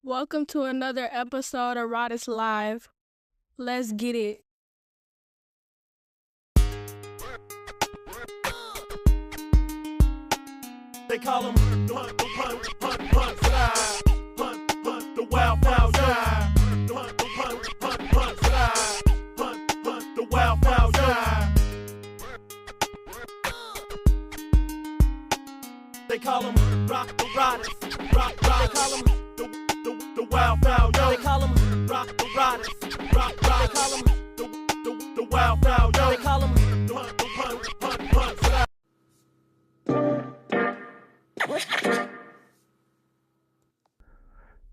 Welcome to another episode of Rodis Live. Let's get it. They call him Hunt Fly. Hunt the wild fowl die. Hunt Fly. Hunt the wild fowl die. They call him Rock the Rodis. They call him the wild fowl. They call him Rock the Rodis. They call him the wild fowl. They call him Hunt Fly.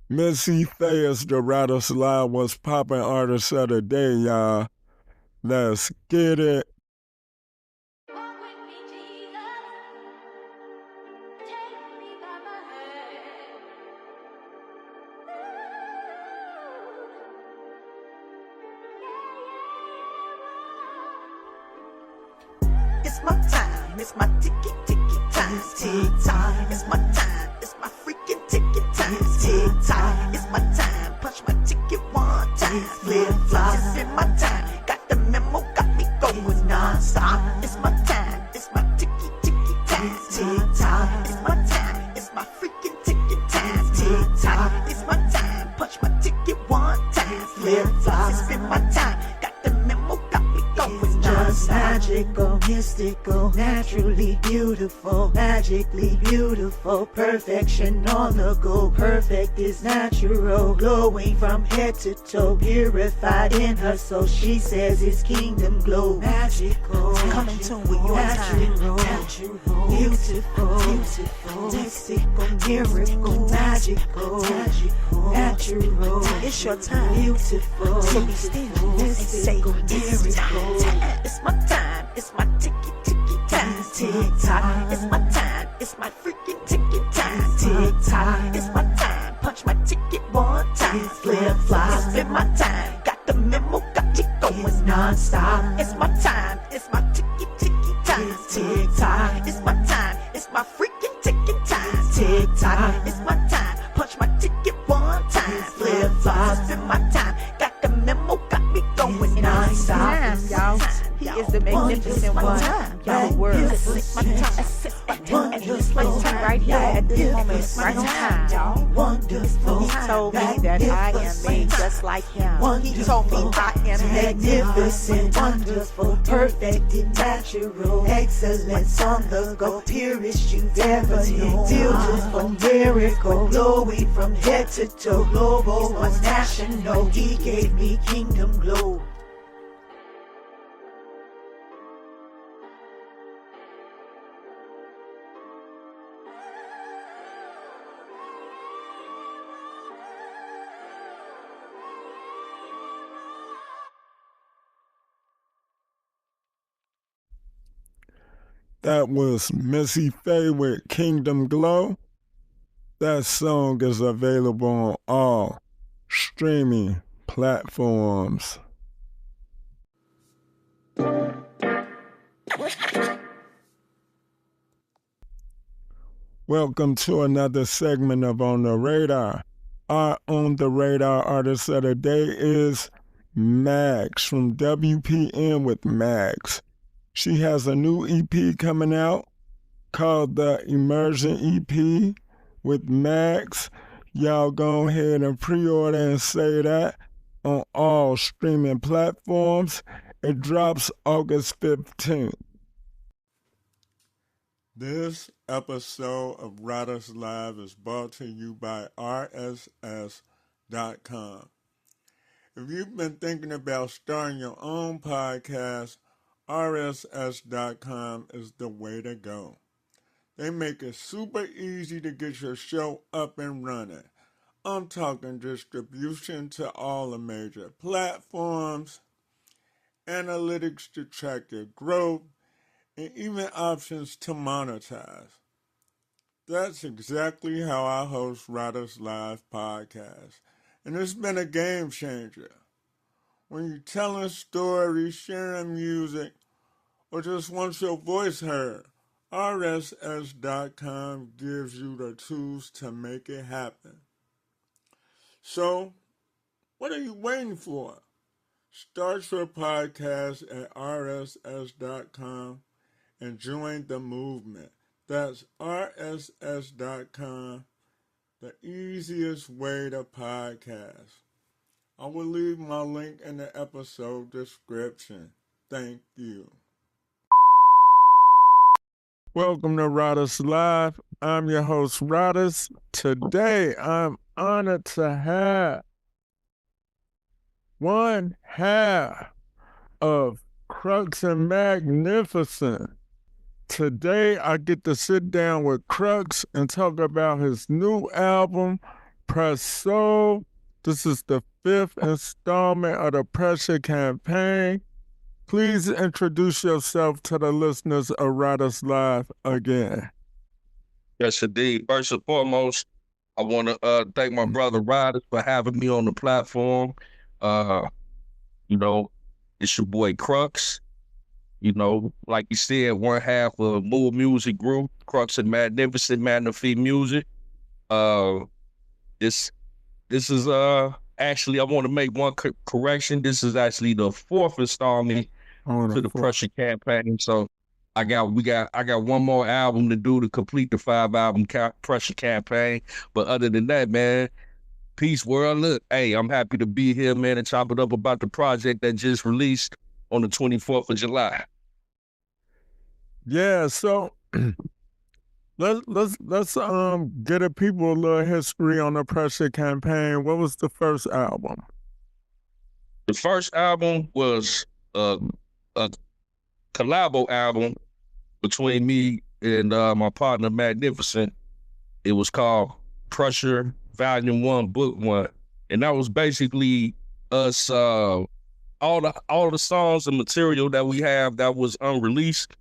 Missy Fayez, the Rodis Live was popping artist of the day, y'all. Let's get it. It's my time, it's my ticky time, tick time. It's my time, it's my freaking ticket time, tick time. It's my time, punch my ticket one time, flip flop. It's in my time, got the memo, got me going non-stop. It's my time, it's my ticky time, tick time. It's my time, it's my freaking ticket time, tick time. It's my time, punch my ticket one time, flip flop. It's been my time, got the memo, got me going just magical, mystical, naturally beautiful, magically beautiful, perfection on the go. Perfect is natural, glowing from head to toe, purified in her soul. She says it's kingdom glow, magical, come in tune with your natural, natural, beautiful, beautiful, mystical, miracle, magical, natural. It's your time, beautiful, so be still and say it's time. It's my time, it's my ticky time, tick tock. It's my time, it's my freaking ticket time, tick tock. It's my time, punch my ticket one time, flip flop. It's been my time, got the memo, got me going non-stop. It's my time, it's my ticky time, tick tock. It's my time, it's my freaking ticket time, tick tock. It's my time, punch my ticket one time, flip flop. It's been my time, got the memo, got me going non-stop. Y'all. He is the magnificent one, y'all world. It's my time, and he's placed me right here at this moment, right on time, y'all. Wonderful. He told me that I am made just like him. He told me I am magnificent, wonderful, perfect, and natural, excellence on the go, purest you've ever known. Beautiful, miracle, glowing from head to toe, global, was national. He gave me kingdom glow. That was Missy Faye with Kingdom Glow. That song is available on all streaming platforms. Welcome to another segment of On the Radar. Our On the Radar artist of the day is Mags from WPN with Mags. She has a new EP coming out called the Immersion EP with Mags. Y'all go ahead and pre-order and say that on all streaming platforms. It drops August 15th. This episode of Rodis Live is brought to you by RSS.com. If you've been thinking about starting your own podcast, RSS.com is the way to go. They make it super easy to get your show up and running. I'm talking distribution to all the major platforms, analytics to track your growth, and even options to monetize. That's exactly how I host Rodis Live podcast, and it's been a game changer. When you're telling stories, sharing music, or just want your voice heard, RSS.com gives you the tools to make it happen. So, what are you waiting for? Start your podcast at rss.com and join the movement. That's rss.com, the easiest way to podcast. I will leave my link in the episode description. Thank you. Welcome to Rodis Live. I'm your host, Rodis. Today, I'm honored to have one half of Crux and Magnificent. Today, I get to sit down with Crux and talk about his new album, Press Soul. This is the 5th installment of the Pressure Campaign. Please introduce yourself to the listeners of Rodis Live again. Yes, indeed. First and foremost, I want to thank my brother Rodis for having me on the platform. It's your boy Crux. Like you said, one half of Mood Music Group, Crux and Magnificent, Magnifique Music. This is actually, I want to make one correction. This is actually the 4th installment to the Pressure Campaign. So I got one more album to do to complete the 5-album Pressure Campaign. But other than that, man, peace world. Look, hey, I'm happy to be here, man, and chop it up about the project that just released on the 24th of July. Yeah, so let's get a people a little history on the Pressure Campaign. What was the first album? The first album was a collabo album between me and my partner Magnificent. It was called Pressure Volume 1, Book 1. And that was basically us, all the songs and material that we have that was unreleased.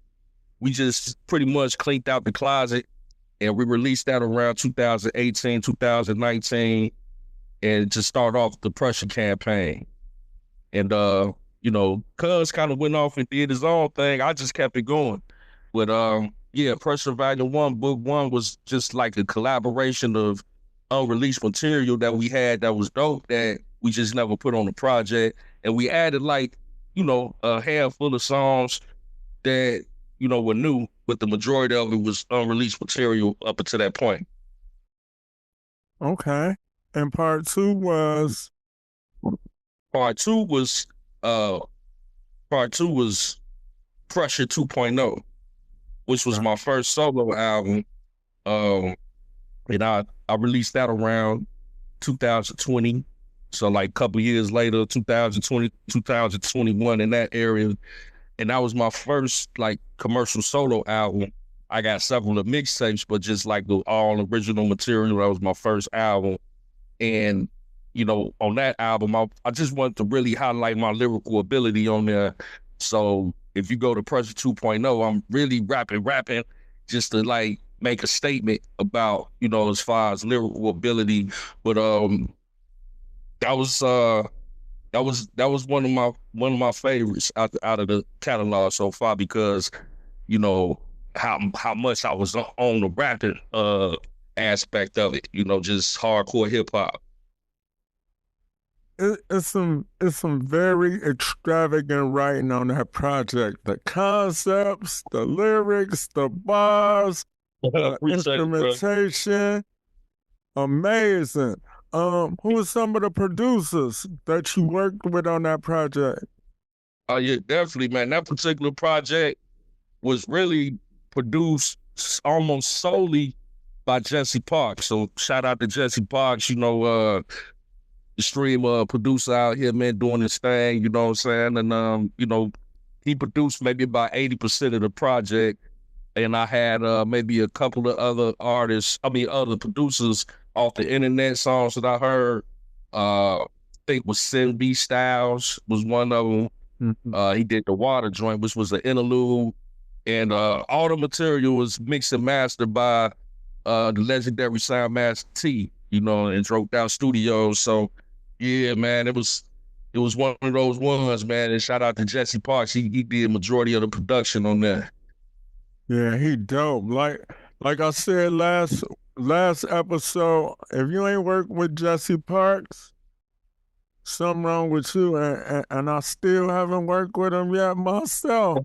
We just pretty much cleaned out the closet, and we released that around 2018, 2019, and to start off the Pressure Campaign. And, Cuz kind of went off and did his own thing. I just kept it going. But, Pressure Volume 1, Book 1 was just like a collaboration of unreleased material that we had that was dope that we just never put on the project. And we added a handful of songs that, were new, but the majority of it was unreleased material up until that point. Okay. And part two was Pressure 2.0, which was my first solo album. And I released that around 2020. So like a couple years later, 2020, 2021, in that area. And that was my first commercial solo album. I got several of mixtapes, but just like the all original material, that was my first album. And, on that album, I just wanted to really highlight my lyrical ability on there. So if you go to Pressure 2.0, I'm really rapping just to make a statement about, as far as lyrical ability. But that was one of my favorites out of the catalog so far, because how much I was on the rapping aspect of it, just hardcore hip hop. It's some very extravagant writing on that project. The concepts, the lyrics, the bars, the instrumentation, amazing. Who are some of the producers that you worked with on that project? Oh yeah, definitely, man. That particular project was really produced almost solely by Jesse Parks. So shout out to Jesse Parks, the stream producer out here, man, doing his thing, you know what I'm saying? And, he produced maybe about 80% of the project. And I had maybe a couple of other other producers off the internet songs that I heard. I think was Sin B Styles was one of them. Mm-hmm. He did the Water Joint, which was an interlude. And all the material was mixed and mastered by the legendary Soundmaster T, and Drove Down Studios. So, yeah, man, it was one of those ones, man. And shout out to Jesse Parks. He did majority of the production on that. Yeah, he dope. Like I said last last episode, if you ain't worked with Jesse Parks, something wrong with you, and I still haven't worked with him yet myself.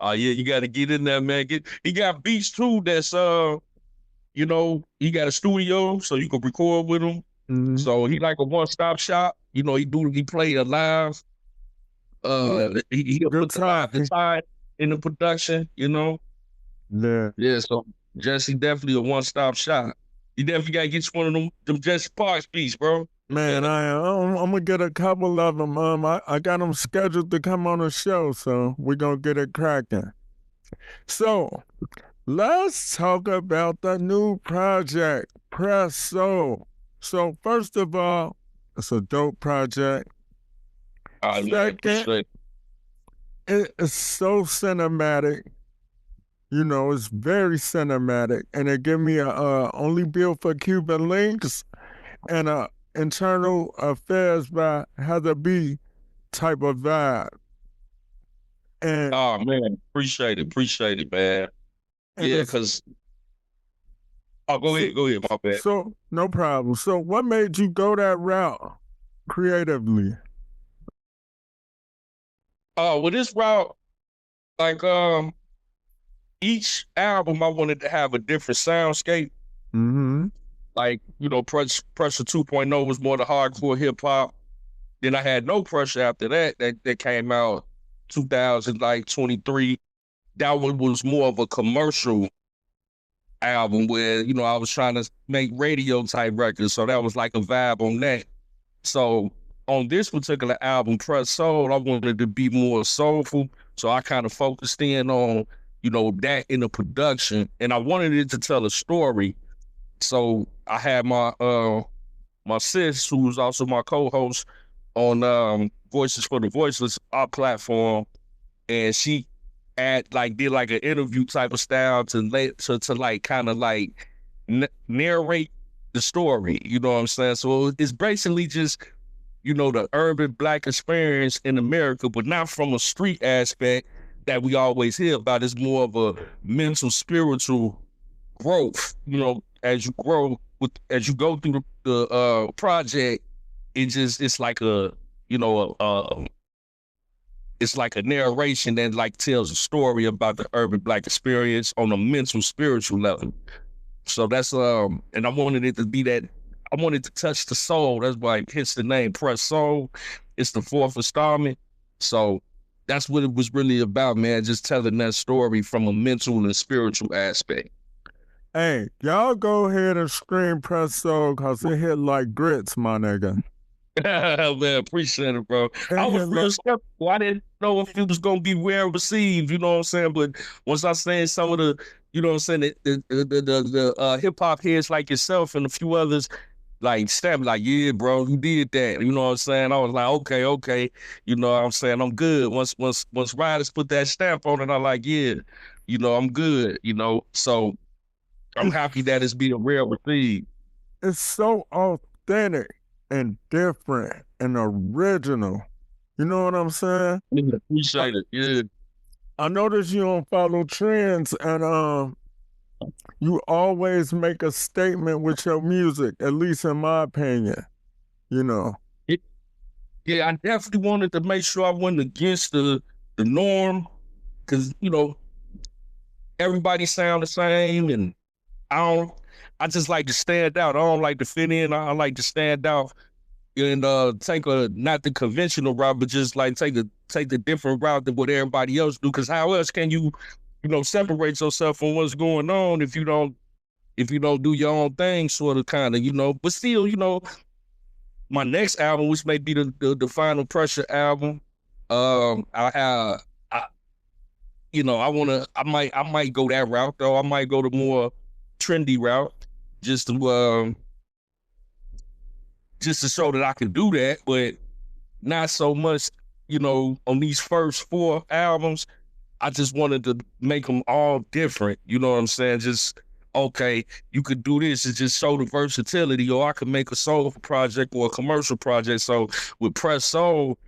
Oh yeah, you got to get in there, man. He got beats too. That's you know, he got a studio, so you can record with him. Mhm. So he like a one-stop shop. You know, he play a live. He'll Good put the time in the production. You know. Yeah. Yeah. So Jesse definitely a one-stop shop. You definitely got to get you one of them Jesse Parks beats, bro. Man, I'm gonna get a couple of them. I got them scheduled to come on the show, so we're gonna get it cracking. So, let's talk about the new project, Press Soul. So, first of all, it's a dope project. Second, it is so cinematic. You know, it's very cinematic, and it give me a Only Built for Cuban Links and a Internal Affairs by Heather B type of vibe. And oh man, appreciate it, man. Yeah, because go ahead, my bad. So no problem. So what made you go that route creatively? With this route, like each album I wanted to have a different soundscape. Mm-hmm. Like, you know, Pressure 2.0 was more the hardcore hip hop. Then I had No Pressure after that came out 2023. That one was more of a commercial album where, you know, I was trying to make radio type records. So that was like a vibe on that. So on this particular album, Press Soul, I wanted to be more soulful. So I kind of focused in on, you know, that in the production. And I wanted it to tell a story. So I had my my sis, who was also my co-host on Voices for the Voiceless, our platform, and she did like an interview type of style to like kind of like narrate the story. You know what I'm saying? So it's basically just, you know, the urban Black experience in America, but not from a street aspect that we always hear about. It's more of a mental, spiritual growth. You know, as you grow as you go through the project, it's like a, you know, it's like a narration that like tells a story about the urban Black experience on a mental, spiritual level. So that's and I wanted it to be that. I wanted to touch the soul. That's why it hits the name Press Soul. It's the fourth installment. So that's what it was really about, man. Just telling that story from a mental and spiritual aspect. Hey, y'all go ahead and stream Press Soul because it hit like grits, my nigga. Man, appreciate it, bro. I was real skeptical. I didn't know if it was gonna be well received, you know what I'm saying? But once I seen some of the, you know what I'm saying, the hip hop heads like yourself and a few others, like stamp, like, yeah, bro, you did that. You know what I'm saying? I was like, okay, you know what I'm saying? I'm good. Once Riders put that stamp on it, I'm like, yeah, you know, I'm good, you know. So I'm happy that it's being well received. It's so authentic and different and original. You know what I'm saying? Appreciate it. Yeah. I notice you don't follow trends, and you always make a statement with your music, at least in my opinion. You know. Yeah, I definitely wanted to make sure I went against the norm, because, you know, everybody sound the same, and I just like to stand out. I don't like to fit in. I like to stand out and take not the conventional route, but just like take the different route than what everybody else do. Because how else can you know, separate yourself from what's going on if you don't do your own thing, sort of, kind of, you know. But still, you know, my next album, which may be the final Pressure album, you know, I might go that route though. I might go the more trendy route, just to show that I can do that, but not so much, you know, on these first 4 albums. I just wanted to make them all different. You know what I'm saying? Just, okay, you could do this and just show the versatility, or I could make a soulful project or a commercial project. So with Press Soul,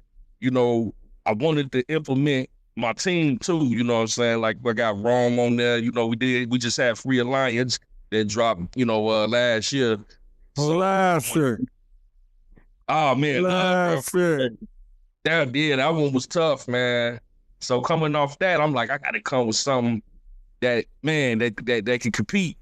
you know, I wanted to implement my team too, you know what I'm saying? Like, I got Rome on there, you know, we just had Free Alliance, that dropped, last year. So, Classic. oh man, Classic. that one was tough, man. So coming off that, I'm like, I gotta come with something that can compete.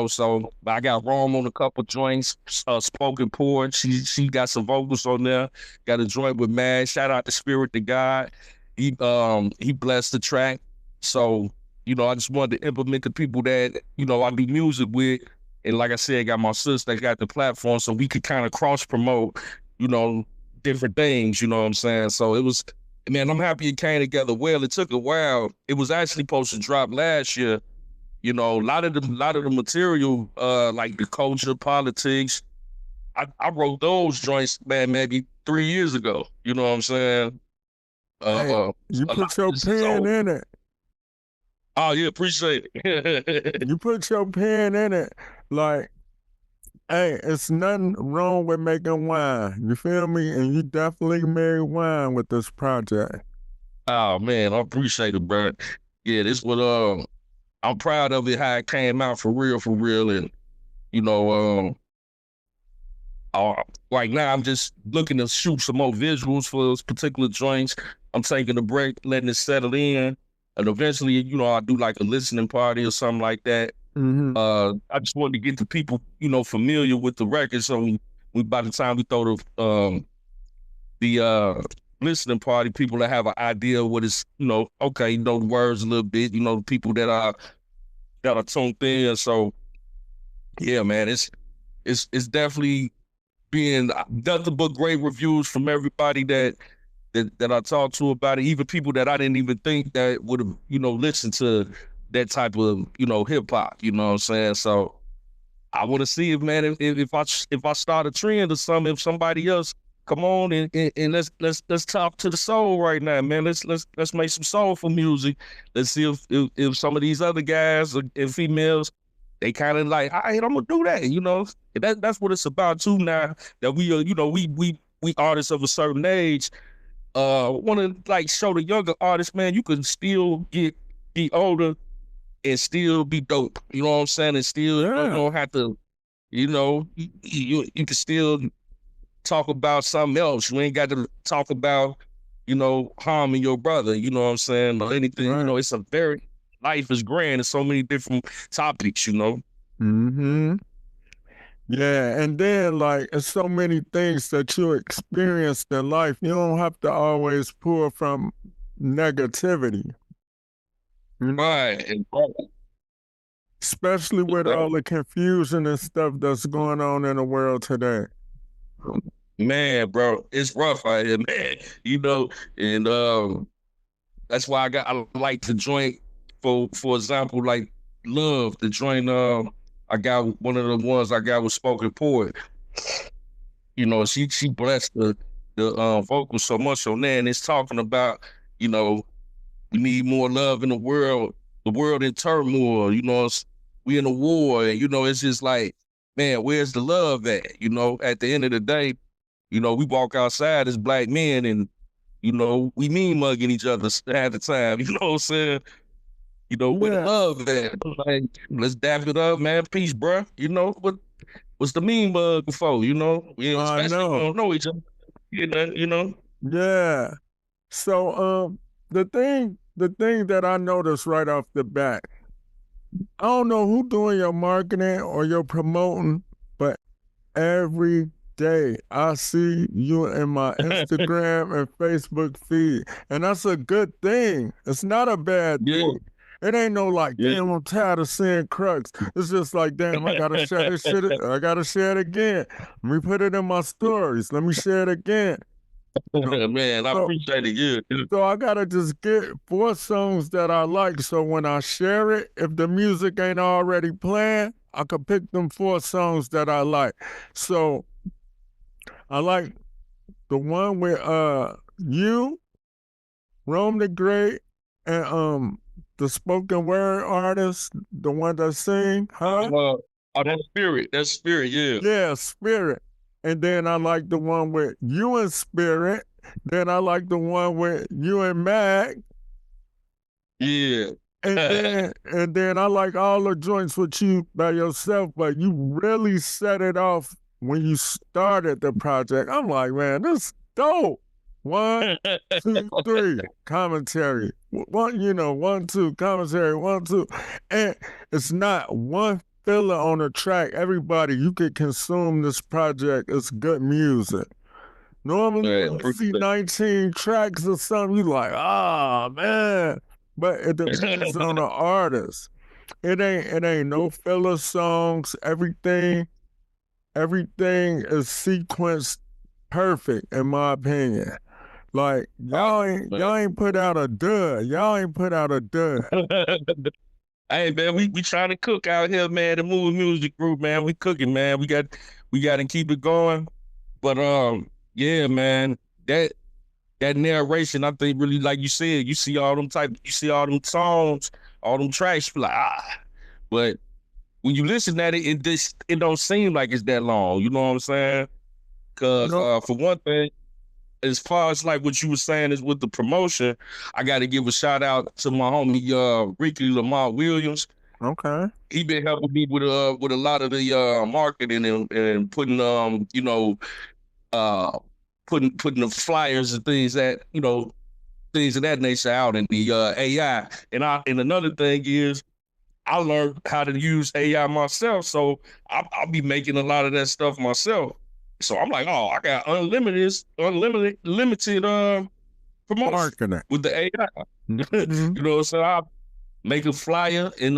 So I got Rome on a couple joints, Spoken Poor. She got some vocals on there. Got a joint with Mad. Shout out to Spirit to God. He blessed the track. So, I just wanted to implement the people that, I do music with. And like I said, I got my sister that got the platform so we could kind of cross promote, different things, you know what I'm saying? So it was, man, I'm happy it came together well. It took a while. It was actually supposed to drop last year. A lot of the material, like the culture, politics, I wrote those joints, man, maybe 3 years ago. You know what I'm saying? Hey, you put your pen in it. Oh yeah, appreciate it. You put your pen in it. Like, hey, it's nothing wrong with making wine. You feel me? And you definitely made wine with this project. Oh man, I appreciate it, bro. Yeah, this what I'm proud of it, how it came out for real. And, right now I'm just looking to shoot some more visuals for those particular joints. I'm taking a break, letting it settle in. And eventually, I'll do like a listening party or something like that. Mm-hmm. I just wanted to get the people, familiar with the record. So by the time we throw the listening party, people that have an idea of what it's, okay, the words a little bit, the people that are tuned in. So yeah, man, it's definitely being nothing but great reviews from everybody that I talked to about it, even people that I didn't even think that would have, listened to that type of, hip hop, you know what I'm saying? So I want to see if, man, if I start a trend or something, if somebody else come on and let's talk to the soul right now, man. Let's make some soulful music. Let's see if some of these other guys and females, they kind of like, all right, I'm gonna do that. That's what it's about too now. That we are, we artists of a certain age, want to like show the younger artists, man, you can still be older and still be dope. You know what I'm saying? And still, you don't have to, you can still talk about something else. You ain't got to talk about, harming your brother, you know what I'm saying, or anything. Right. It's life is grand. There's so many different topics, Mm-hmm. Yeah, and then like it's so many things that you experienced in life. You don't have to always pull from negativity. Right. Especially with all the confusion and stuff that's going on in the world today. Man, bro, it's rough out here, man. And that's why I like to join for example, like Love, to join I got one of the ones I got with Spoken Poet. She blessed the vocals so much on there, and it's talking about, we need more love in the world in turmoil, we in a war, and it's just like, man, where's the love at? At the end of the day, we walk outside as Black men and, we mean mugging each other at the time, you know what I'm saying? Where the love at? Like, let's dap it up, man. Peace, bro. What's the mean mug for? We especially we don't know each other. Yeah. So the thing that I noticed right off the bat, I don't know who doing your marketing or your promoting, but every day I see you in my Instagram and Facebook feed, and that's a good thing. It's not a bad thing. It ain't no like, damn, I'm tired of seeing Crux. It's just like, damn, I gotta share this shit. I gotta share it again. Let me put it in my stories. Let me share it again. Man, I appreciate it. Yeah. So I gotta just get 4 songs that I like. So when I share it, if the music ain't already playing, I could pick them 4 songs that I like. So I like the one with you, Rome the Great, and the spoken word artist, the one that sing, huh? That's Spirit. That's Spirit, yeah. Yeah, Spirit. And then I like the one with you and Spirit. Then I like the one with you and Mag. Yeah. And then I like all the joints with you by yourself, but you really set it off when you started the project. I'm like, man, this dope. 1, 2, 3, commentary. 1, 2, commentary. 1, 2, and it's not one filler on the track. Everybody, you could consume this project. It's good music. Normally, Yeah, when you see 19 tracks or something, you like, man. But it depends on the artist. It ain't no filler songs. Everything is sequenced perfect, in my opinion. Like y'all ain't put out a dud. Y'all ain't put out a dud. Hey man, we trying to cook out here, man. The movie music group, man. We cooking, man. We got to keep it going. But yeah, man. That narration, I think, really, like you said, you see all them songs, all them tracks, you be like, But when you listen at it, it don't seem like it's that long. You know what I'm saying? Because for one thing, as far as like what you were saying is with the promotion, I got to give a shout out to my homie Ricky Lamar Williams. Okay. He been helping me with a lot of the marketing and putting putting the flyers and things of that nature out in the AI. And another thing is I learned how to use AI myself, so I'll be making a lot of that stuff myself. So I'm like, I got limited promotion Marketing with the AI. Mm-hmm. So I make a flyer and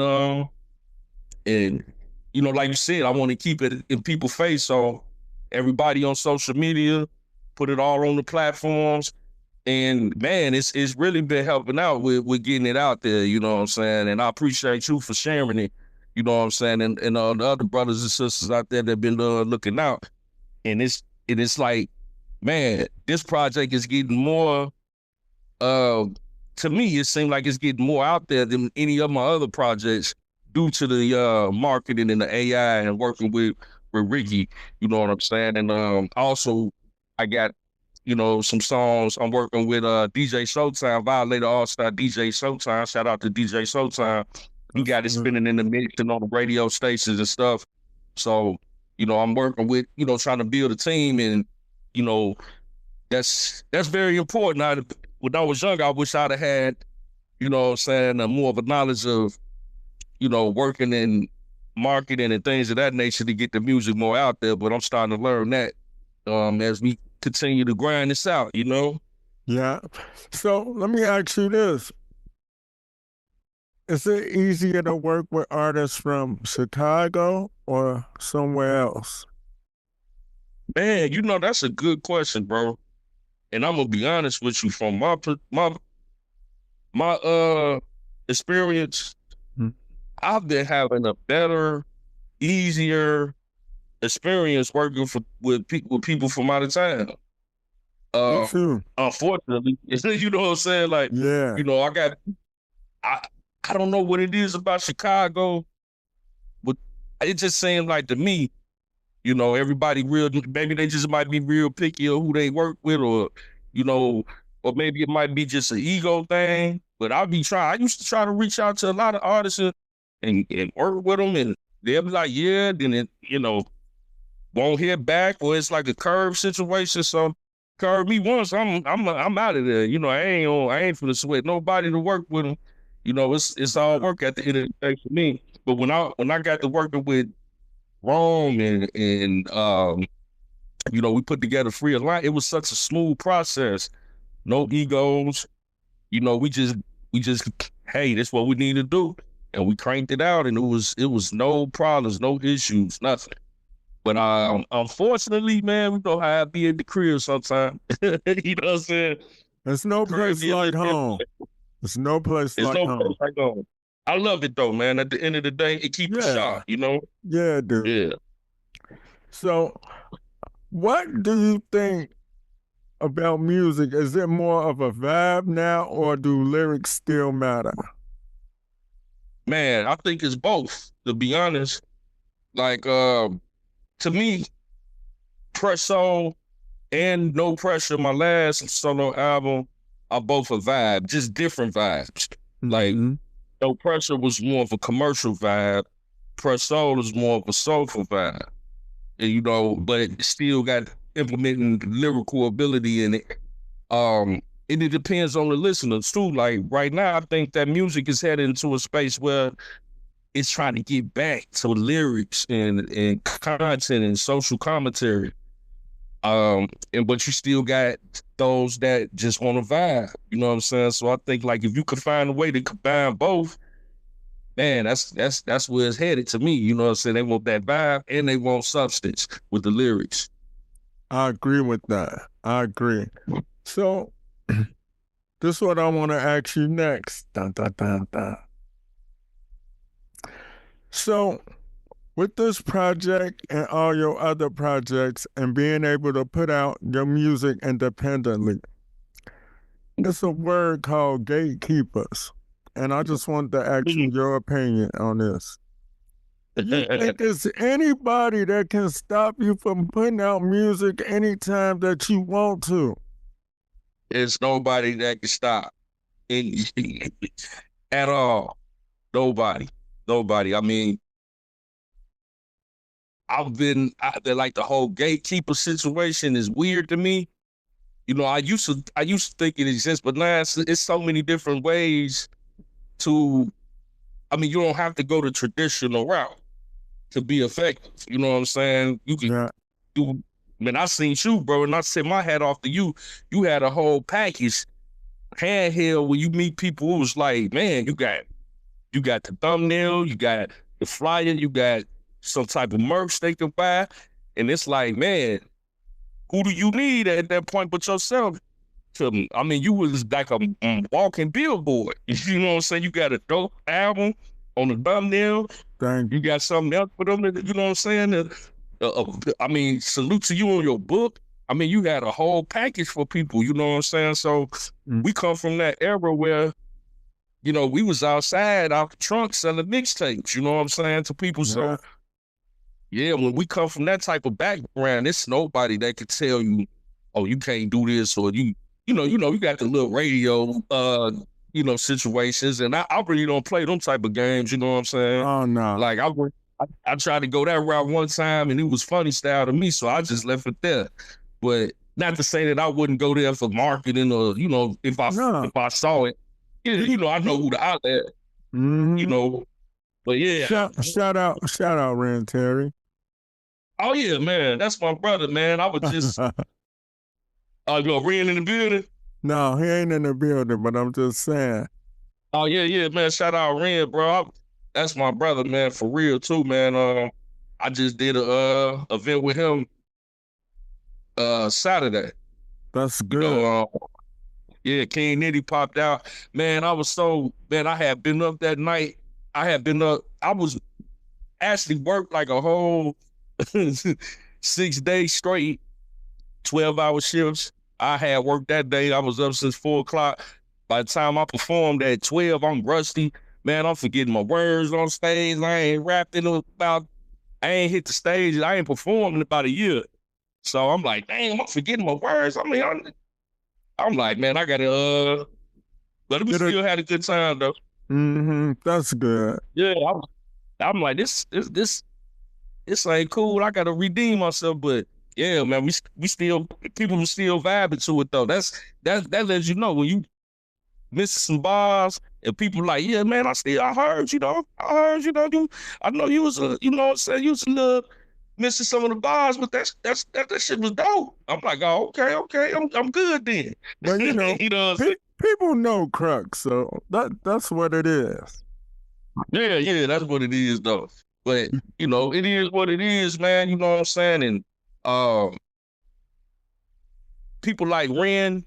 like you said, I want to keep it in people's face. So everybody on social media, put it all on the platforms. And man, it's really been helping out with getting it out there, you know what I'm saying? And I appreciate you for sharing it, you know what I'm saying? And the other brothers and sisters out there that have been looking out. And it's like, man, this project is getting more, to me, it seems like it's getting more out there than any of my other projects due to the marketing and the AI and working with Ricky, you know what I'm saying? And also, I got, some songs I'm working with DJ Showtime, Violator All-Star DJ Showtime. Shout out to DJ Showtime. You got it spinning in the mix and on the radio stations and stuff. So, I'm working with, trying to build a team, and, that's very important. When I was young, I wish I'd have had, more of a knowledge of, working in marketing and things of that nature to get the music more out there. But I'm starting to learn that as we continue to grind this out, Yeah. So let me ask you this. Is it easier to work with artists from Chicago or somewhere else? Man, that's a good question, bro. And I'm gonna be honest with you, from my experience, I've been having a better, easier experience working with people from out of town. Me too. Unfortunately, you know what I'm saying? Like, Yeah. I don't know what it is about Chicago, but it just seems like to me, everybody maybe they just might be real picky of who they work with, or maybe it might be just an ego thing. But I used to try to reach out to a lot of artists and work with them, and they'll be like, yeah, then it, won't hear back, or it's like a curve situation. So curve me once, I'm out of there. I ain't finna sweat nobody to work with them. It's all work at the end of the day for me. But when I got to working with Rome and we put together Free Alliance, it was such a smooth process. No egos. We just hey, that's what we need to do. And we cranked it out, and it was no problems, no issues, nothing. But unfortunately, man, we know how I be in the crib sometimes. You know what I'm saying? There's no place like home. There's no place like home. I love it though, man. At the end of the day, it keeps it sharp, Yeah, dude. Yeah. So, what do you think about music? Is it more of a vibe now, or do lyrics still matter? Man, I think it's both, to be honest. Like, to me, Pressure and No Pressure, my last solo album, are both a vibe, just different vibes. Like, No Pressure was more of a commercial vibe. Press Soul is more of a soulful vibe. And, you know, but it still got implementing lyrical ability in it. And it depends on the listeners too. Like right now, I think that music is headed into a space where it's trying to get back to lyrics and content and social commentary. But you still got those that just want to vibe. You know what I'm saying? So I think like if you could find a way to combine both, man, that's where it's headed to me. You know what I'm saying? They want that vibe and they want substance with the lyrics. I agree with that. I agree. So, this is what I want to ask you next. Dun, dun, dun, dun. So, with this project and all your other projects and being able to put out your music independently, it's a word called gatekeepers. And I just wanted to ask you your opinion on this. You think there's anybody that can stop you from putting out music anytime that you want to? There's nobody that can stop at all. Nobody. I mean, like the whole gatekeeper situation is weird to me. You know, I used to think it exists, but now it's so many different ways to. I mean, you don't have to go the traditional route to be effective. You know what I'm saying? You can do. Man, I seen you, bro, and I said my hat off to you. You had a whole package, handheld. When you meet people, it was like, man, you got the thumbnail, you got the flyer, you got some type of merch they can buy, and it's like, man, who do you need at that point but yourself? I mean, you was like a walking billboard. You know what I'm saying? You got a dope album on the thumbnail. You got something else for them. You know what I'm saying? I mean, salute to you on your book. I mean, you had a whole package for people. You know what I'm saying? So we come from that era where, you know, we was outside out the trunk selling mixtapes. You know what I'm saying, to people. So yeah, when we come from that type of background, it's nobody that could tell you, oh, you can't do this, or you got the little radio, you know, situations, and I really don't play them type of games. You know what I'm saying? Oh no! Like I tried to go that route one time, and it was funny style to me, so I just left it there. But not to say that I wouldn't go there for marketing, or you know, if I saw it, you know, I know who the outlet, you know. But yeah, shout out, Ren Terry. Oh yeah, man, that's my brother, man. I was just, you know, Ren in the building. No, he ain't in the building, but I'm just saying. Oh yeah, man. Shout out Ren, bro. That's my brother, man, for real too, man. I just did a event with him Saturday. That's good. You know, yeah, King Nitty popped out. Man, I had been up that night. I was actually worked like a whole 6 days straight, 12-hour shifts. I had worked that day. I was up since 4 o'clock. By the time I performed at 12, I'm rusty. Man, I'm forgetting my words on stage. I ain't I ain't hit the stage. I ain't performed in about a year. So I'm like, dang, I'm forgetting my words. I mean, I'm like, man, I gotta, but we still had a good time though. That's good. Yeah, I'm like, this ain't cool. I gotta redeem myself, but yeah, man, people are still vibing to it though. That lets you know when you miss some bars and people like, yeah, man, I heard you know, I know you was you know what I'm saying, you was a little missing some of the bars, but that shit was dope. I'm like, oh, okay, I'm good then. But you know, you know people know Crux, so that's what it is. Yeah, that's what it is though. But you know, it is what it is, man. You know what I'm saying? And people like Ren,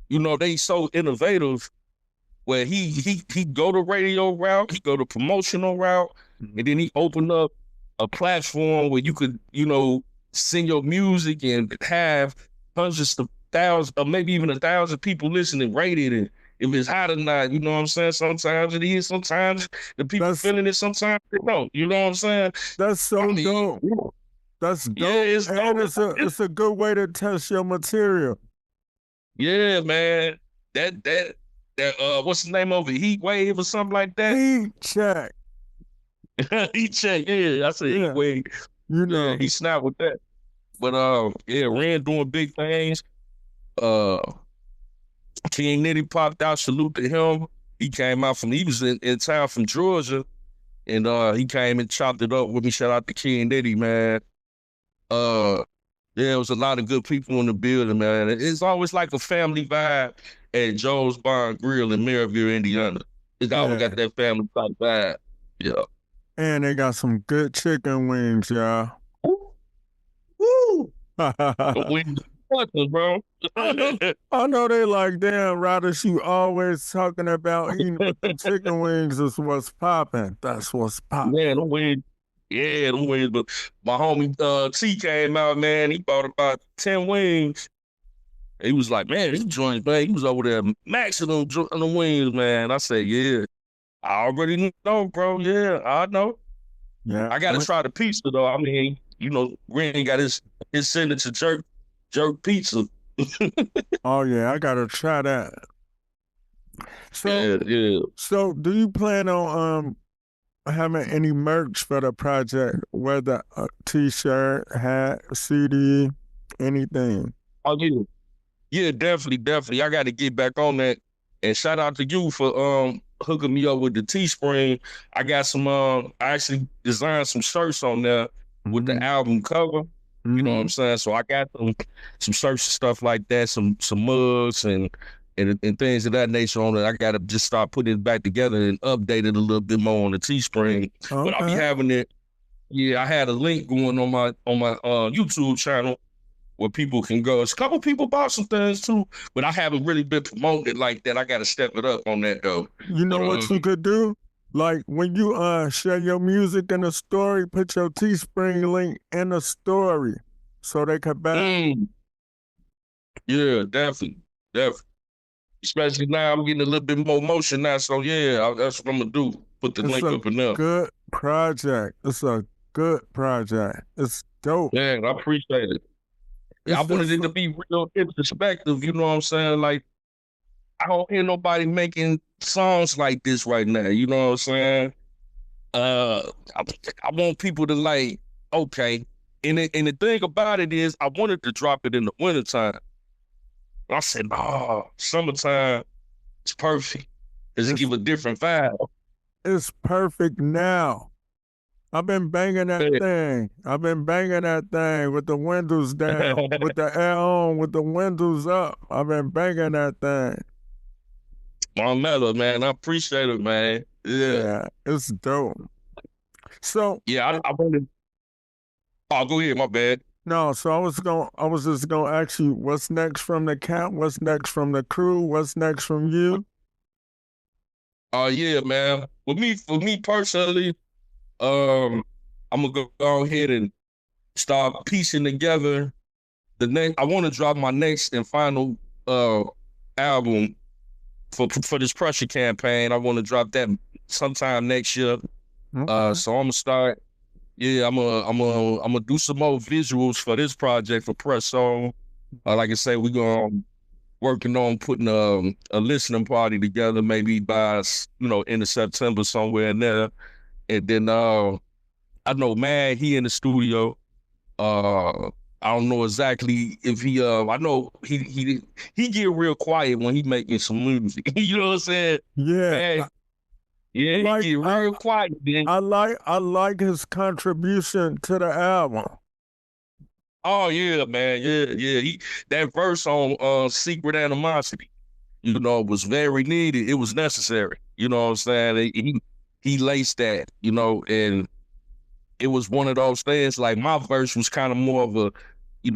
you know, they so innovative where he go the radio route, he go the promotional route, and then he opened up a platform where you could, you know, sing your music and have hundreds of thousands, or maybe even 1,000 people listening, rated, and if it's hot or not, you know what I'm saying? Sometimes it is, sometimes the people feeling it, sometimes they don't. You know what I'm saying? That's so dope. That's dope. Yeah, it's a good way to test your material. Yeah, man. That That what's the name of it? Heat Wave or something like that? Heat check. Heat check, yeah. I said Yeah. Heat Wave. You know. Yeah, he snapped with that. But yeah, Ren doing big things. King Nitty popped out, salute to him. He came out he was in town from Georgia, and he came and chopped it up with me. Shout out to King Nitty, man. Yeah, it was a lot of good people in the building, man. It's always like a family vibe at Joe's Bar and Grill in Maryville, Indiana. It's always got that family type vibe. Yeah. And they got some good chicken wings, y'all. Woo! The wings, bro. I know they like, damn, Radish, you always talking about eating the chicken wings is what's popping. That's what's popping. Man, the wings. Yeah, them wings. But my homie T came out, man. He bought about 10 wings. He was like, man, these joints, man. He was over there maxing them wings, man. I said, yeah, I already know, bro. Yeah, I know. Yeah, I got to try the pizza, though. I mean, you know, Ren got his signature jerk pizza. Oh, yeah, I got to try that. So, yeah. So, do you plan on having any merch for the project, whether a T-shirt, hat, CD, anything? Oh, yeah. Yeah, definitely. I got to get back on that. And shout out to you for hooking me up with the Teespring. I got some, I actually designed some shirts on there with the album cover. You know what I'm saying? So I got some shirts and stuff like that, some mugs and things of that nature on it. I got to just start putting it back together and update it a little bit more on the Teespring. Okay. But I'll be having it. Yeah, I had a link going on my YouTube channel where people can go. It's a couple people bought some things too, but I haven't really been promoting it like that. I got to step it up on that though. You know what you could do? Like when you share your music in a story, put your Teespring link in the story so they can buy. Yeah, definitely. Especially now, I'm getting a little bit more motion now. So yeah, that's what I'm gonna do. Put the link up in there. Good project. It's a good project. It's dope. Man, I appreciate it. I wanted it to be real introspective. You know what I'm saying? Like, I don't hear nobody making songs like this right now. You know what I'm saying? I want people to like, okay. And the thing about it is, I wanted to drop it in the wintertime. I said, no, summertime is perfect. Because it give a different vibe. It's perfect now. I've been banging that thing. I've been banging that thing with the windows down, with the air on, with the windows up. I've been banging that thing. Mellow, man. I appreciate it, man. Yeah, it's dope. So yeah, I wanted. Oh, go ahead. My bad. No, so I was just gonna ask you, what's next from the camp? What's next from the crew? What's next from you? Oh yeah, man. For me personally, I'm gonna go ahead and start piecing together the next. I want to drop my next and final album for this Pressure campaign. I want to drop that sometime next year. Okay. So I'm gonna start. Yeah, I'm gonna do some more visuals for this project for Press Song. Like I say, we're working on putting a listening party together, maybe by end of September somewhere in there. And then I know Mad, he in the studio. I don't know exactly if he I know he get real quiet when he making some music. You know what I'm saying? Yeah. Man, yeah, he get real quiet. Then I like his contribution to the album. Oh yeah, man, yeah. That verse on Secret Animosity, was very needed. It was necessary. You know what I'm saying? He laced that, and it was one of those things. Like my verse was kind of more of a,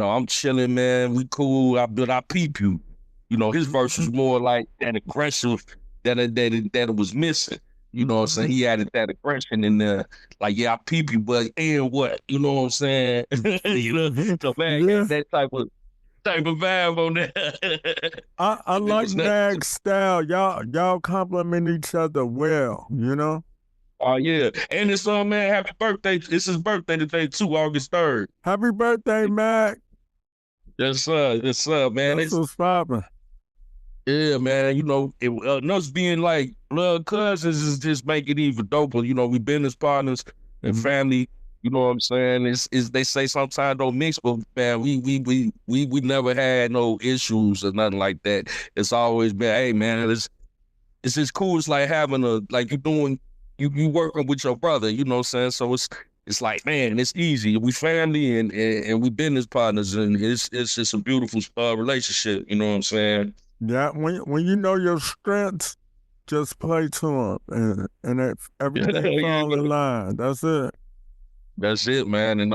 I'm chilling, man. We cool. I peep you. His verse was more like that aggressive that it was missing. You know what I'm saying? He added that aggression in there. Like, yeah, I peep you, but and what? You know what I'm saying? So man, that type of vibe on that. I like Mag's style. Y'all compliment each other well, Oh yeah. And it's man, happy birthday. It's his birthday today too, August 3rd. Happy birthday, Mag. Yes, sir, man. That's what's poppin'. Yeah, man. You know, and us being like blood cousins is just make it even doper. You know, we business partners and family. You know what I'm saying? It's they say sometimes don't mix, but man, we never had no issues or nothing like that. It's always been, hey man, it's just cool. It's like having like you doing you working with your brother, you know what I'm saying? So it's like, man, it's easy. We family and we business partners, and it's just a beautiful relationship, you know what I'm saying? Yeah, when you know your strengths, just play to them, and everything fall in line. That's it. That's it, man. And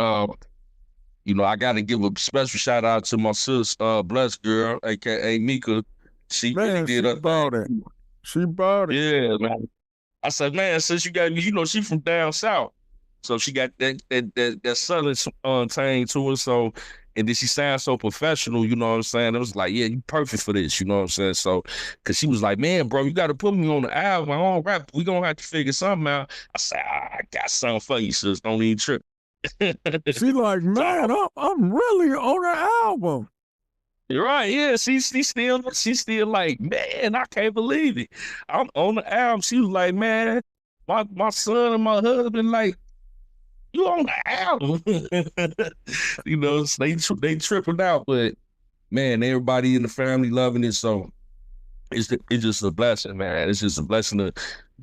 you know, I gotta give a special shout out to my sis, Blessed Girl, aka Mika. She really Man, did she her bought it. thing. She bought it. Yeah, man. I said, man, since you got, you know, she from down south, so she got that southern tang to her. So, and then she sounds so professional, you know what I'm saying? It was like, yeah, you perfect for this, you know what I'm saying? So, cause she was like, man, bro, you got to put me on the album. I don't rap. We gonna have to figure something out. I said, I got something for you, sis. Don't even trip. She like, man, I'm really on the album. You're right, yeah. She's still like, man, I can't believe it. I'm on the album. She was like, man, my son and my husband like, you on the album. You know, so they tripping out, but man, everybody in the family loving it. So it's just a blessing, man. It's just a blessing to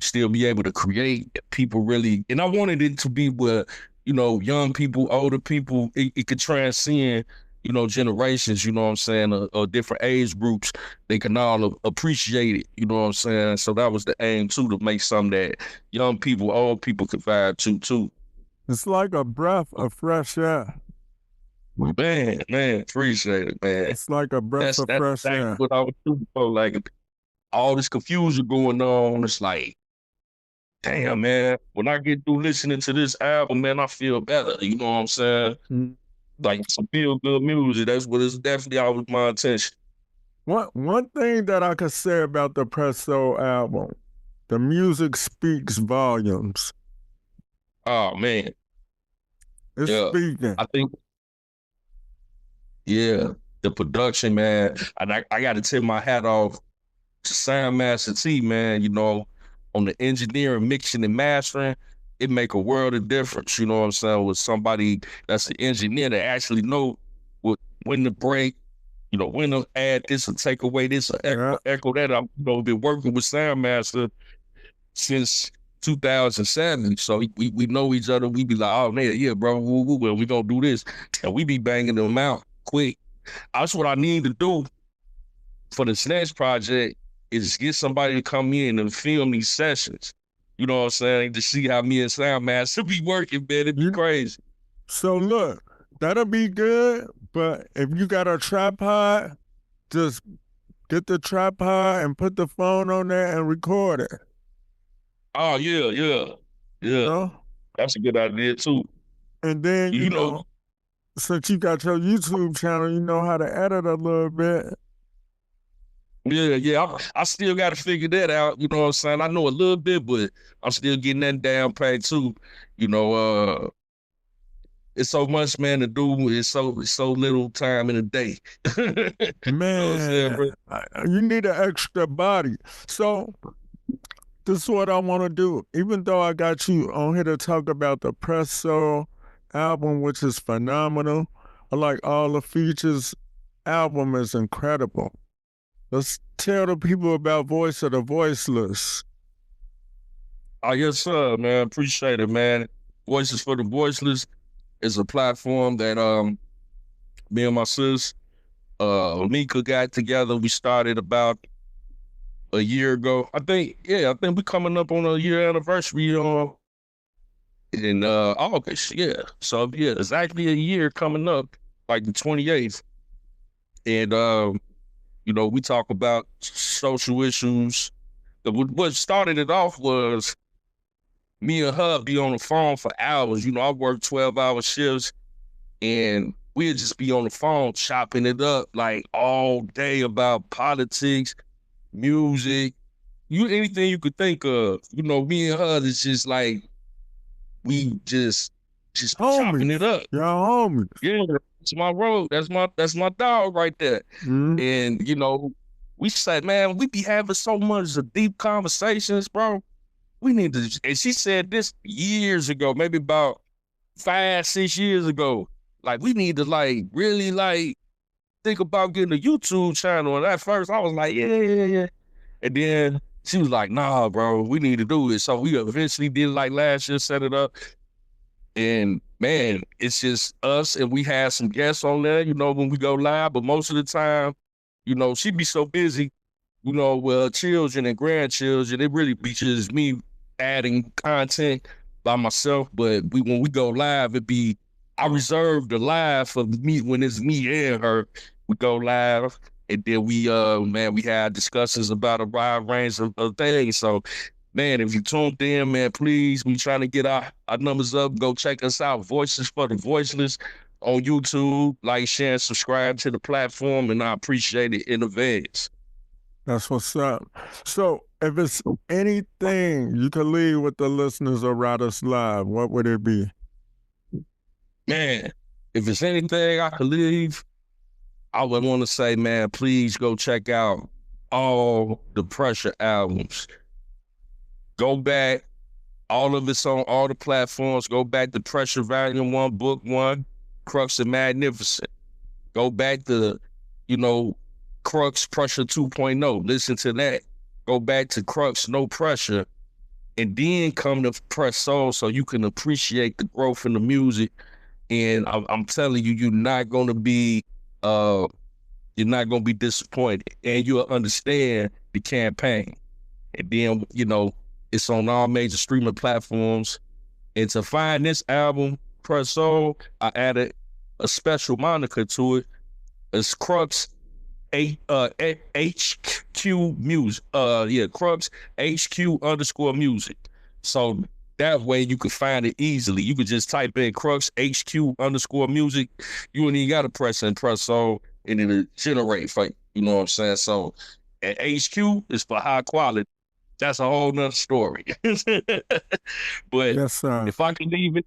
still be able to create. People really, and I wanted it to be where, you know, young people, older people, it could transcend, you know, generations, you know what I'm saying, or different age groups. They can all appreciate it, you know what I'm saying? So that was the aim too, to make something that young people, old people could vibe to too. It's like a breath of fresh air. Man, appreciate it, man. It's like a breath of That's fresh exactly air. what I was shooting for. Like all this confusion going on, it's like, damn, man. When I get through listening to this album, man, I feel better. You know what I'm saying? Mm. Like some feel good music. That's what it's definitely always my attention. One thing that I could say about the Press Soul album, the music speaks volumes. Oh man, It's yeah. speaking. I think, yeah, the production, man. And I got to tip my hat off to Soundmaster T, man. You know, on the engineering, mixing, and mastering, it make a world of difference. You know what I'm saying? With somebody that's an engineer that actually know when to break, you know, when to add this or take away this or echo that. I've been working with Soundmaster since 2007, so we know each other. We be like, oh man, yeah, bro, we gonna do this, and we be banging them out quick. That's what I need to do for this next project, is get somebody to come in and film these sessions. You know what I'm saying? To see how me and Soundmaster be working, man. It'd be crazy. So look, that'll be good, but if you got a tripod, just get the tripod and put the phone on there and record it. Oh yeah. You know? That's a good idea too. And then you know, since you got your YouTube channel, you know how to edit a little bit. Yeah. I still got to figure that out. You know what I'm saying? I know a little bit, but I'm still getting that down pat too. You know, it's so much, man, to do. It's so little time in a day. Man, you need an extra body. So this is what I want to do. Even though I got you on here to talk about the Press Soul album, which is phenomenal, I like all the features. Album is incredible. Let's tell the people about Voice of the Voiceless. Oh, yes, sir, man. Appreciate it, man. Voices for the Voiceless is a platform that me and my sis, Mika, got together. We started about a year ago. I think we're coming up on a year anniversary in August. Yeah. So yeah, exactly a year coming up, like the 28th. And you know, we talk about social issues. What started it off was me and her be on the phone for hours. You know, I work 12-hour shifts, and we'd just be on the phone chopping it up like all day about politics, music, anything you could think of. You know, me and her is just like, we just chopping it up. Y'all homies. Yeah, that's my road. That's my dog right there. Mm-hmm. And you know, We said, man, we be having so much of deep conversations, bro. We need to, and she said this years ago, maybe about 5-6 years ago. Like, we need to like really like think about getting a YouTube channel. And at first I was like, yeah. And then she was like, nah, bro, we need to do it. So we eventually did like last year, set it up. And man, it's just us, and we had some guests on there, you know, when we go live. But most of the time, you know, she be so busy, you know, with children and grandchildren. It really be just me adding content by myself. But when we go live, I reserve the live for me when it's me and her. We go live, and then we had discussions about a wide range of things. So, man, if you tuned in, man, please, we trying to get our numbers up. Go check us out, Voices for the Voiceless on YouTube. Like, share, and subscribe to the platform, and I appreciate it in advance. That's what's up. So, if it's anything you could leave with the listeners of Riders Live, what would it be? Man, if it's anything I could leave, I would want to say, man, please go check out all the Pressure albums. Go back. All of it's on all the platforms. Go back to Pressure Volume 1, Book 1, Crux and Magnificent. Go back to, you know, Crux Pressure 2.0. Listen to that. Go back to Crux No Pressure. And then come to Press Soul so you can appreciate the growth in the music. And I'm telling you, you're not gonna be disappointed, and you'll understand the campaign. And then, you know, it's on all major streaming platforms. And to find this album, Press Soul, I added a special moniker to it. It's Crux HQ Music. Crux HQ_music. So that way you can find it easily. You could just type in Crux HQ_music. You don't even gotta press and Press Soul, and it'll generate for you. You know what I'm saying? So, and HQ is for high quality. That's a whole nother story. But Yes, sir. if I can leave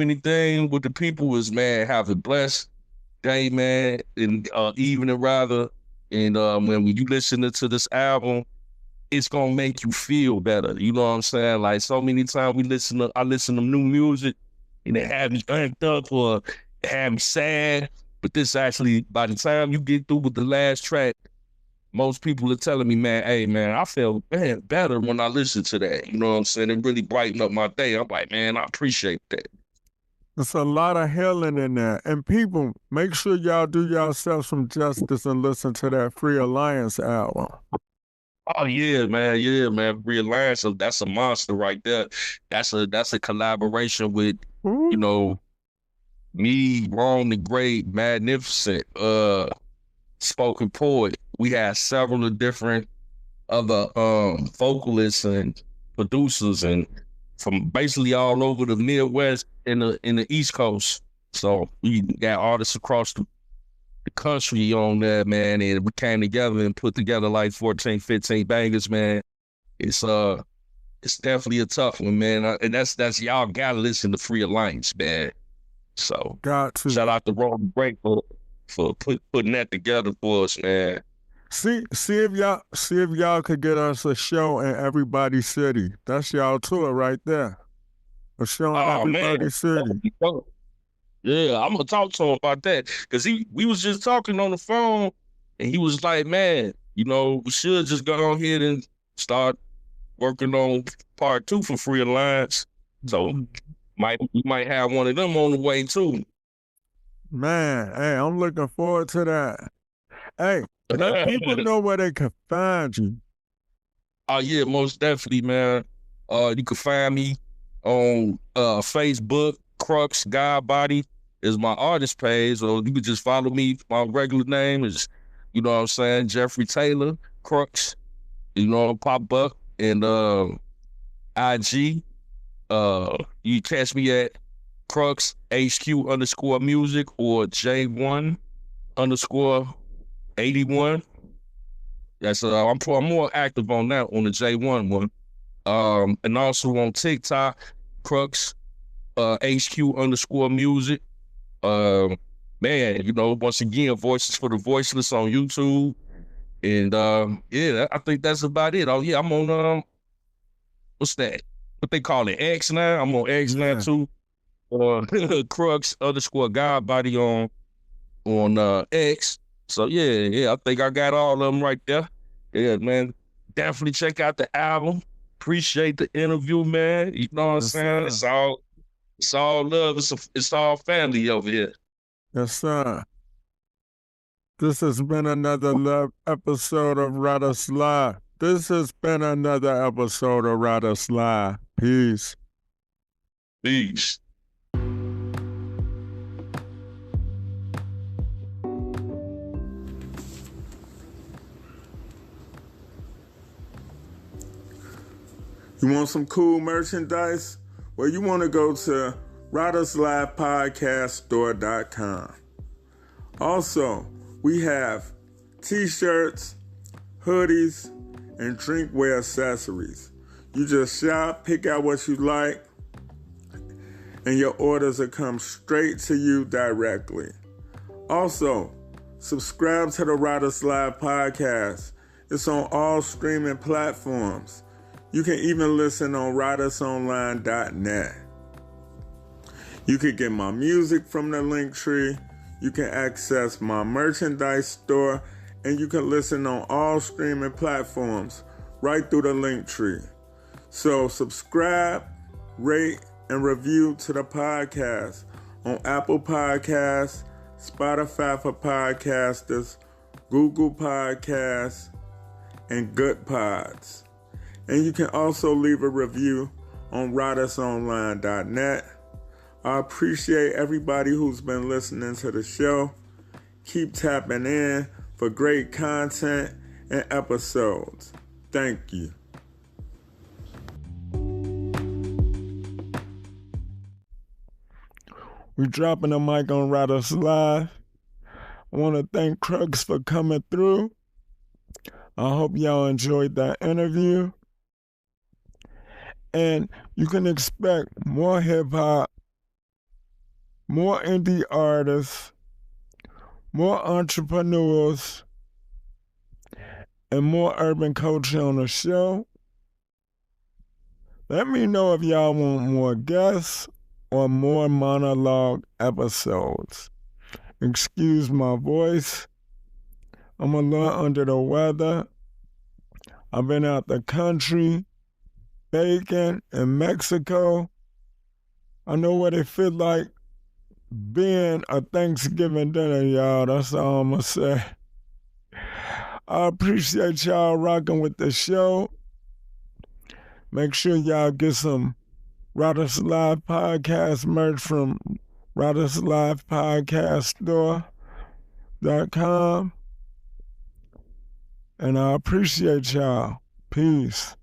anything with the people is, man, have a blessed day, man, and evening rather. And when you listen to this album, it's gonna make you feel better. You know what I'm saying? Like, so many times I listen to new music and it had me amped up or it had me sad. But this actually, by the time you get through with the last track, most people are telling me, man, hey, man, I feel better when I listen to that. You know what I'm saying? It really brightened up my day. I'm like, man, I appreciate that. There's a lot of healing in there. And people, make sure y'all do yourselves some justice and listen to that Free Alliance album. Oh yeah, man. Free Alliance, that's a monster right there. That's a collaboration with, you know, me, Wrong the Great, Magnificent, Spoken Poet. We had several of different other vocalists and producers, and from basically all over the Midwest and the East Coast. So we got artists across the country on there, man, and we came together and put together like 14, 15 bangers, man. It's definitely a tough one, man. And that's y'all gotta listen to Free Alliance, man. So Got to. shout out to Wrong the Great for putting that together for us, man. See if y'all could get us a show in everybody's city. That's y'all tour right there. A show in everybody's city. Yeah, I'm gonna talk to him about that, because we was just talking on the phone, and he was like, man, you know, we should just go ahead and start working on part 2 for Free Alliance. So we might have one of them on the way too. Man, hey, I'm looking forward to that. Hey, let people know where they can find you. Oh yeah, most definitely, man. You can find me on Facebook. Crux God Body is my artist page, or you can just follow me. My regular name is, you know what I'm saying, Jeffrey Taylor Crux. You know, pop up. And IG, you catch me at Crux HQ_music or J1_81. That's I'm more active on that, on the J1 one. And also on TikTok, Crux HQ_music. Man, you know, once again, Voices for the Voiceless on YouTube. And yeah, I think that's about it. Oh yeah, I'm on what's that? What they call it? X now. I'm on X now too. Crux _ God Body on X. So yeah, I think I got all of them right there. Yeah, man. Definitely check out the album. Appreciate the interview, man. You know what I'm saying? It's all love. It's all family over here. Yes, sir. This has been another episode of Radice Live. This has been another episode of Radice Live. Peace. Peace. You want some cool merchandise? Well, you want to go to RadiceLivePodcastStore.com. Also, we have t-shirts, hoodies, and drinkware accessories. You just shop, pick out what you like, and your orders will come straight to you directly. Also, subscribe to the Radice Live podcast. It's on all streaming platforms. You can even listen on RadiceOnline.net. You can get my music from the Linktree. You can access my merchandise store, and you can listen on all streaming platforms right through the Linktree. So subscribe, rate, and review to the podcast on Apple Podcasts, Spotify for Podcasters, Google Podcasts, and Good Pods. And you can also leave a review on RadiceOnline.net. I appreciate everybody who's been listening to the show. Keep tapping in for great content and episodes. Thank you. We're dropping the mic on Radice Live. I want to thank Crux for coming through. I hope y'all enjoyed that interview. And you can expect more hip-hop, more indie artists, more entrepreneurs, and more urban culture on the show. Let me know if y'all want more guests or more monologue episodes. Excuse my voice. I'm a little under the weather. I've been out the country, baking in Mexico. I know what it feels like being a Thanksgiving dinner, y'all. That's all I'm gonna say. I appreciate y'all rocking with the show. Make sure y'all get some Radice Live Podcast merch from RadiceLivePodcastStore.com. And I appreciate y'all. Peace.